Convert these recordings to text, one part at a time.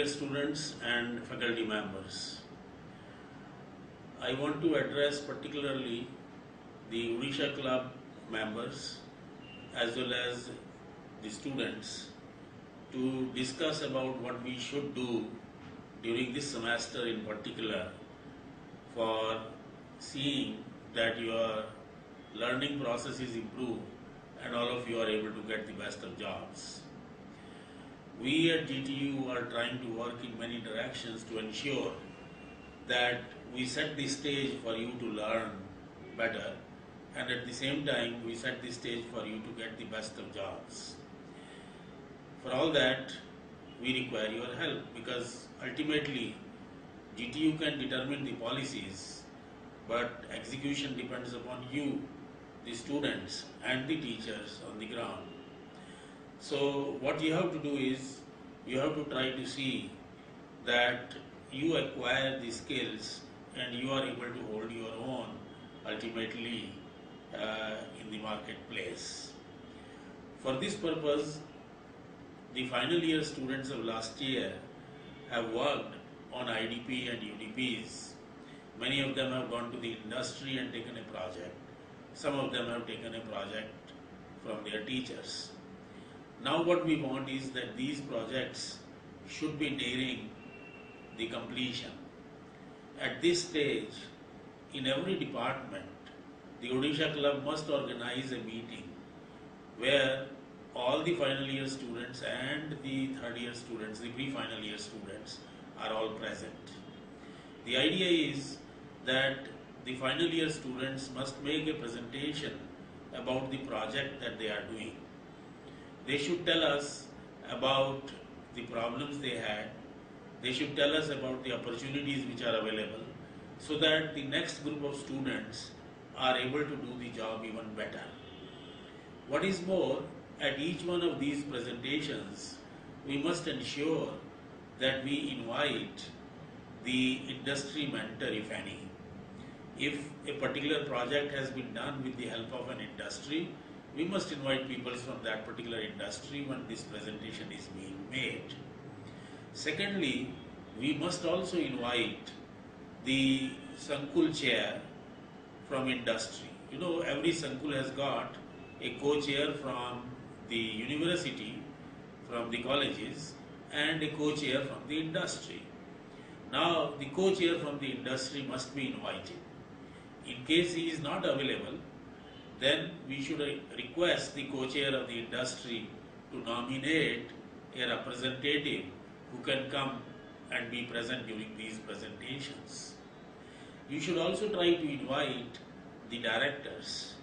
dear students and faculty members, I want to address particularly the Odisha Club members as well as the students to discuss about what we should do during this semester in particular for seeing that your learning process is improved and all of you are able to get the best of jobs. We at GTU are trying to work in many directions to ensure that we set the stage for you to learn better, and at the same time we set the stage for you to get the best of jobs. For all that, we require your help, because ultimately GTU can determine the policies, but execution depends upon you, the students and the teachers on the ground. So what you have to do is, you have to try to see that you acquire the skills and you are able to hold your own ultimately in the marketplace. For this purpose, the final year students of last year have worked on IDP and UDPs. Many of them have gone to the industry and taken a project. Some of them have taken a project from their teachers. Now what we want is that these projects should be nearing the completion. At this stage, in every department, the Odisha Club must organize a meeting where all the final year students and the third year students, the pre-final year students, are all present. The idea is that the final year students must make a presentation about the project that they are doing. They should tell us about the problems they had. They should tell us about the opportunities which are available, so that the next group of students are able to do the job even better. What is more, at each one of these presentations, we must ensure that we invite the industry mentor, if any. If a particular project has been done with the help of an industry, we must invite people from that particular industry when this presentation is being made. Secondly, we must also invite the Sankul chair from industry. You know, every Sankul has got a co-chair from the university, from the colleges, and a co-chair from the industry. Now, the co-chair from the industry must be invited. In case he is not available, then we should request the co-chair of the industry to nominate a representative who can come and be present during these presentations. You should also try to invite the directors.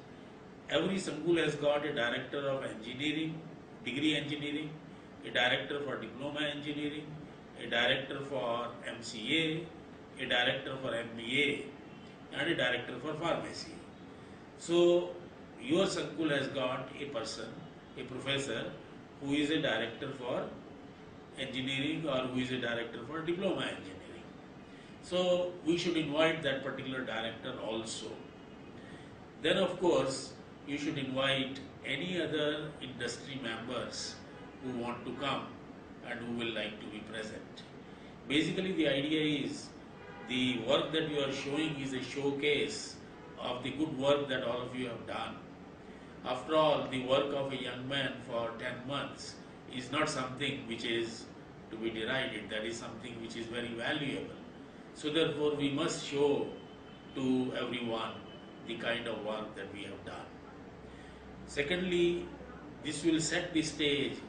Every Sankul has got a director of engineering, degree engineering, a director for diploma engineering, a director for MCA, a director for MBA, and a director for pharmacy. So your Sankul has got a person, a professor, who is a director for engineering or who is a director for diploma engineering. So we should invite that particular director also. Then of course, you should invite any other industry members who want to come and who will like to be present. Basically, the idea is the work that you are showing is a showcase of the good work that all of you have done. After all, the work of a young man for 10 months is not something which is to be derided. That is something which is very valuable. So therefore, we must show to everyone the kind of work that we have done. Secondly, this will set the stage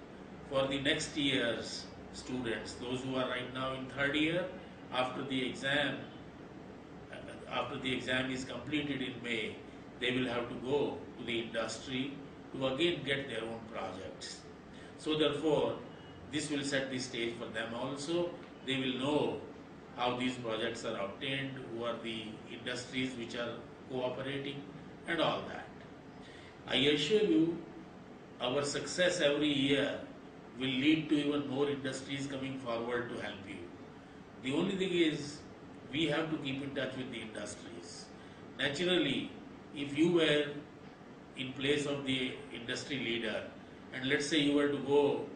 for the next year's students, those who are right now in third year. After the exam is completed in May, they will have to go to the industry to again get their own projects. So therefore, this will set the stage for them also. They will know how these projects are obtained, who are the industries which are cooperating, and all that. I assure you, our success every year will lead to even more industries coming forward to help you. The only thing is, we have to keep in touch with the industries. Naturally, if you were in place of the industry leader, and let's say you were to go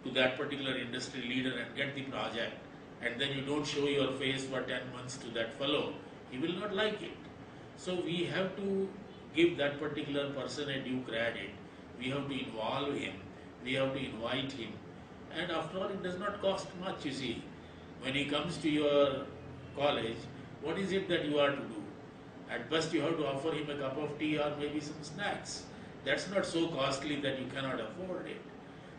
to that particular industry leader and get the project, and then you don't show your face for 10 months to that fellow, he will not like it. So we have to give that particular person a due credit. We have to involve him. We have to invite him. And after all, it does not cost much, you see. When he comes to your college, what is it that you are to do? At best, you have to offer him a cup of tea or maybe some snacks. That's not so costly that you cannot afford it.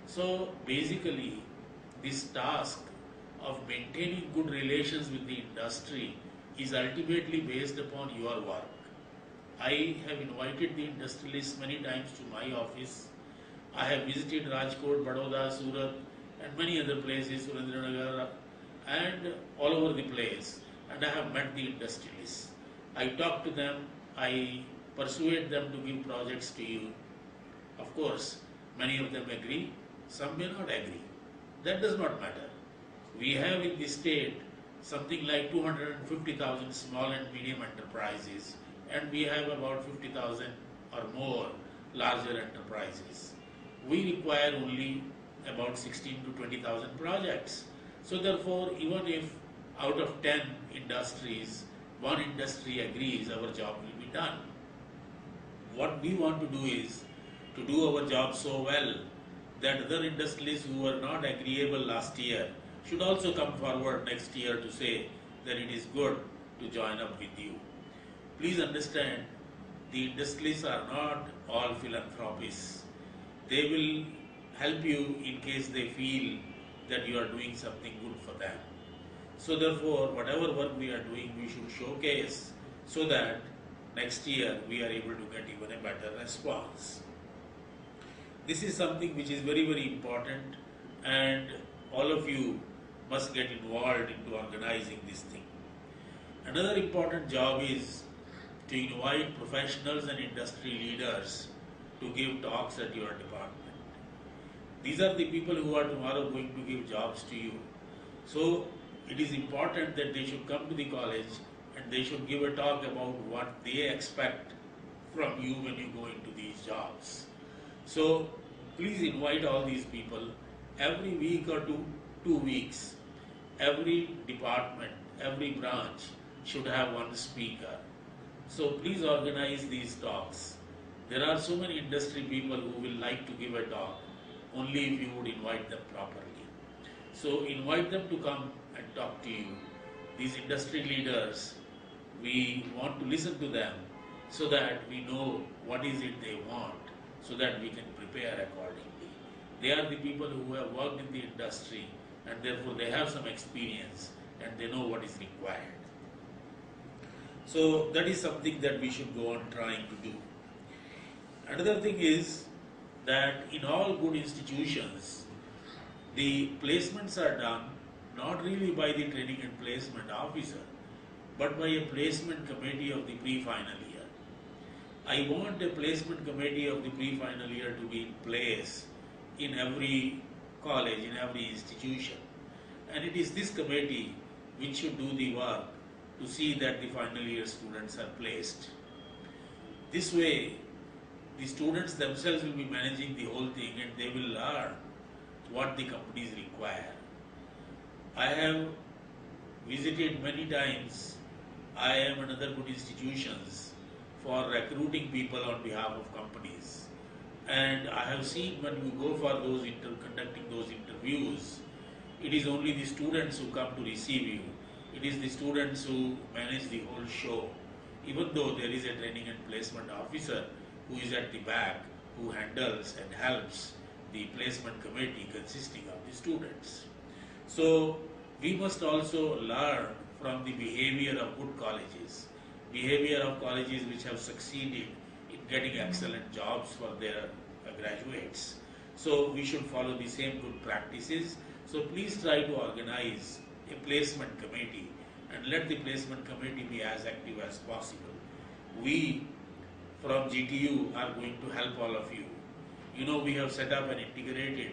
So basically, this task of maintaining good relations with the industry is ultimately based upon your work. I have invited the industrialists many times to my office. I have visited Rajkot, Baroda, Surat and many other places, Surendranagar and all over the place, and I have met the industrialists. I talk to them, I persuade them to give projects to you. Of course, many of them agree, some may not agree. That does not matter. We have in the state something like 250,000 small and medium enterprises, and we have about 50,000 or more larger enterprises. We require only about 16 to 20,000 projects. So therefore, even if out of 10 industries, one industry agrees, our job will be done. What we want to do is to do our job so well that other industrialists who were not agreeable last year should also come forward next year to say that it is good to join up with you. Please understand, the industrialists are not all philanthropists. They will help you in case they feel that you are doing something good for them. So therefore, whatever work we are doing, we should showcase so that next year we are able to get even a better response. This is something which is very, very important, and all of you must get involved into organizing this thing. Another important job is to invite professionals and industry leaders to give talks at your department. These are the people who are tomorrow going to give jobs to you. So it is important that they should come to the college and they should give a talk about what they expect from you when you go into these jobs. So please invite all these people. Every week or 2 weeks, every department, every branch should have one speaker. So please organize these talks. There are so many industry people who will like to give a talk, only if you would invite them properly. So invite them to come and talk to you. These industry leaders, we want to listen to them so that we know what is it they want, so that we can prepare accordingly. They are the people who have worked in the industry, and therefore they have some experience and they know what is required. So that is something that we should go on trying to do. Another thing is that in all good institutions, the placements are done not really by the training and placement officer, but by a placement committee of the pre-final year. I want a placement committee of the pre-final year to be in place in every college, in every institution. And it is this committee which should do the work to see that the final year students are placed. This way, the students themselves will be managing the whole thing and they will learn what the companies require. I have visited many times IIM and other good institutions for recruiting people on behalf of companies. And I have seen when you go for those conducting those interviews, it is only the students who come to receive you. It is the students who manage the whole show, even though there is a training and placement officer who is at the back, who handles and helps the placement committee consisting of the students. So we must also learn from the behavior of good colleges, behavior of colleges which have succeeded in getting excellent jobs for their graduates. So we should follow the same good practices. So please try to organize a placement committee and let the placement committee be as active as possible. We from GTU are going to help all of you. You know, we have set up an integrated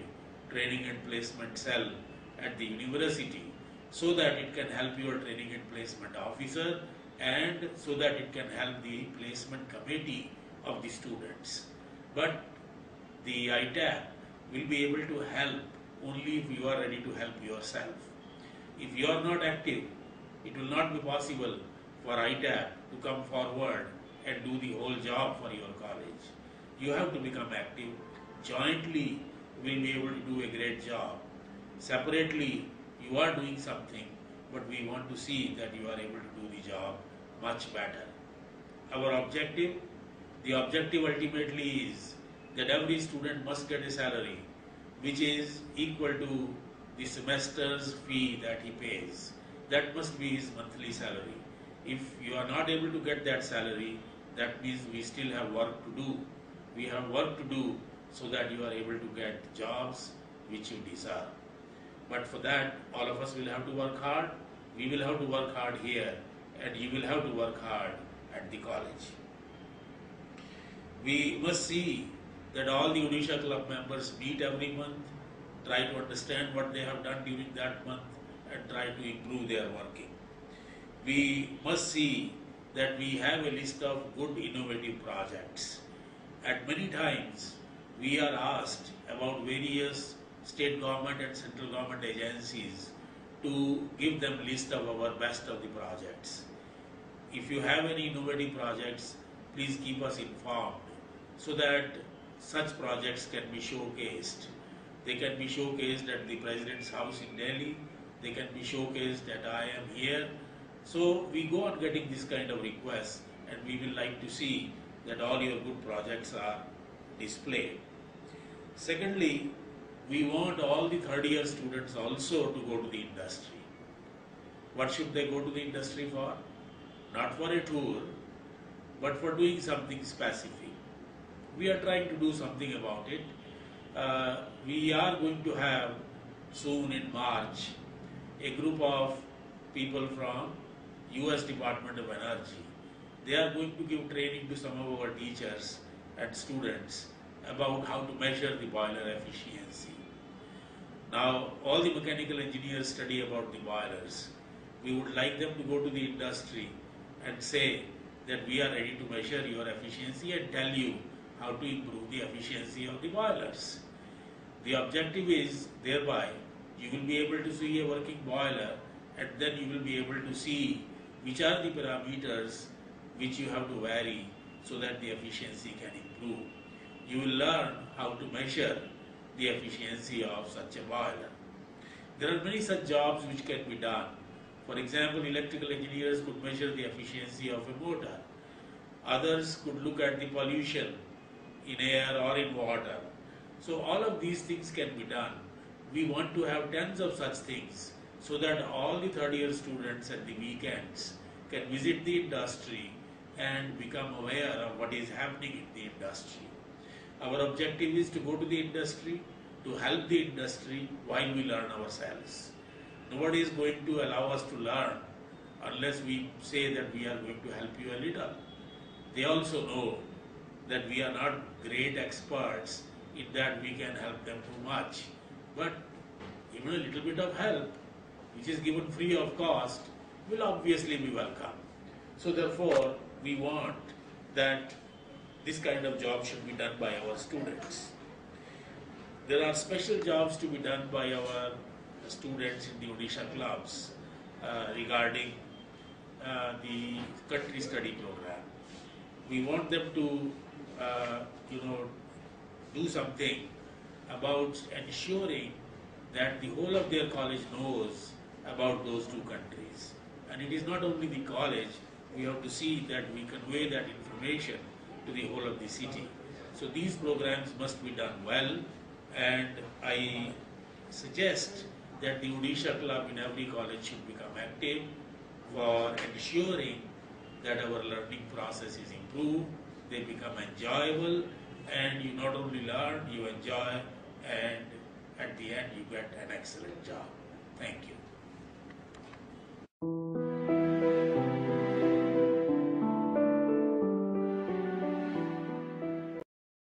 training and placement cell at the university so that it can help your training and placement officer and so that it can help the placement committee of the students. But the ITAP will be able to help only if you are ready to help yourself. If you are not active, it will not be possible for ITAP to come forward and do the whole job for your college. You have to become active. Jointly, we will be able to do a great job. Separately, you are doing something, but we want to see that you are able to do the job much better. Our objective, the objective ultimately is that every student must get a salary which is equal to the semester's fee that he pays. That must be his monthly salary. If you are not able to get that salary, that means we still have work to do. We have work to do so that you are able to get jobs which you deserve. But for that, all of us will have to work hard. We will have to work hard here, and you will have to work hard at the college. We must see that all the Odisha Club members meet every month, try to understand what they have done during that month, and try to improve their working. We must see that we have a list of good innovative projects. At many times, we are asked about various state government and central government agencies to give them list of our best of the projects. If you have any innovative projects, please keep us informed so that such projects can be showcased. They can be showcased at the President's house in Delhi. They can be showcased at I am here. So we go on getting this kind of requests, and we will like to see that all your good projects are displayed. Secondly, we want all the third year students also to go to the industry. What should they go to the industry for? Not for a tour, but for doing something specific. We are trying to do something about it. We are going to have soon in March a group of people from US Department of Energy. They are going to give training to some of our teachers and students about how to measure the boiler efficiency. Now, all the mechanical engineers study about the boilers. We would like them to go to the industry and say that we are ready to measure your efficiency and tell you how to improve the efficiency of the boilers. The objective is thereby you will be able to see a working boiler, and then you will be able to see which are the parameters which you have to vary so that the efficiency can improve. You will learn how to measure the efficiency of such a boiler. There are many such jobs which can be done. For example, electrical engineers could measure the efficiency of a motor. Others could look at the pollution in air or in water. So all of these things can be done. We want to have tens of such things so that all the third year students at the weekends can visit the industry and become aware of what is happening in the industry. Our objective is to go to the industry, to help the industry while we learn ourselves. Nobody is going to allow us to learn unless we say that we are going to help you a little. They also know that we are not great experts in that we can help them too much. But even a little bit of help, which is given free of cost, will obviously be welcome. So therefore, we want that this kind of job should be done by our students. There are special jobs to be done by our students in the Odisha clubs regarding the country study program. We want them to, do something about ensuring that the whole of their college knows about those two countries. And it is not only the college, we have to see that we convey that information to the whole of the city. So these programs must be done well, and I suggest that the Odisha club in every college should become active for ensuring that our learning process is improved, they become enjoyable, and you not only learn, you enjoy, and at the end you get an excellent job. Thank you.